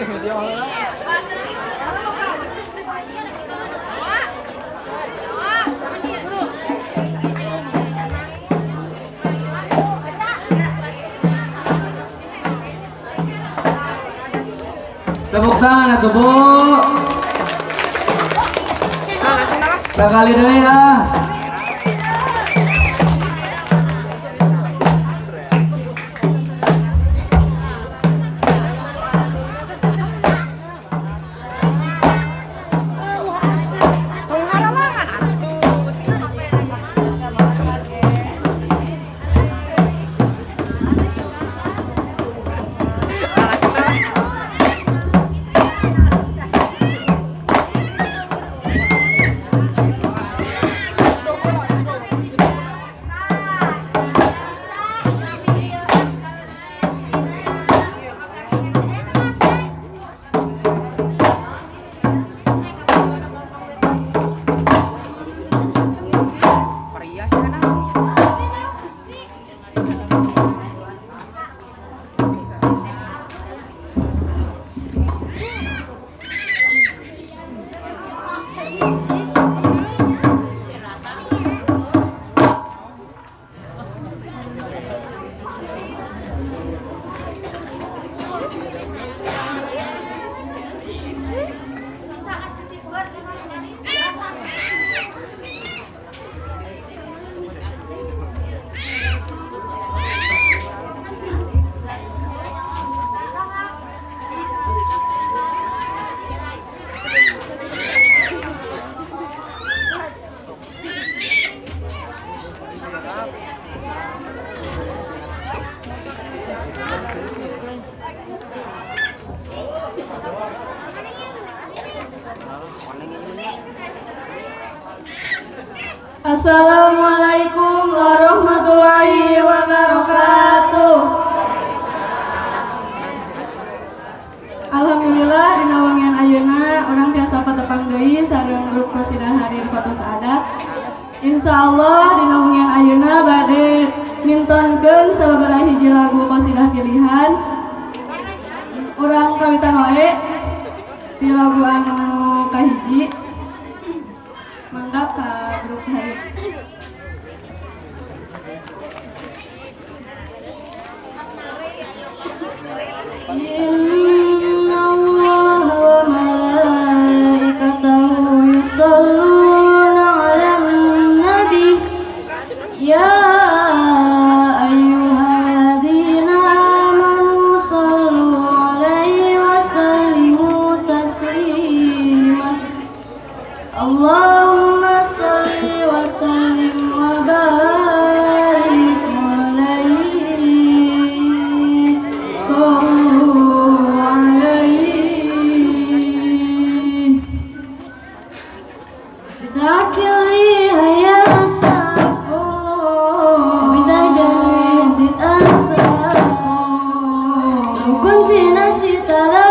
Tepuk tangan atuh Bu. Sekali dulu ya. Assalamualaikum warahmatullahi wabarakatuh. Alhamdulillah dina wangian ayeuna urang tiasa patepang deui sareng grup qasidah Harir Fatos Adat. Insyaallah dina wangian ayeuna bade mintonkeun sababaraha hiji lagu qasidah pilihan. Urang kawitan wae di lagu anu kahiji. Mangga ka grup Harir. Inna Allaha wa malaikatahu yusholluna 'alan nabi ya ayyuhalladzina amanu shollu 'alaihi wa sallimu taslima. Allahumma sholli wa sallim wa barik 'alaihi. Dakili hayataku bidajalin tit asraku kunti nasi tada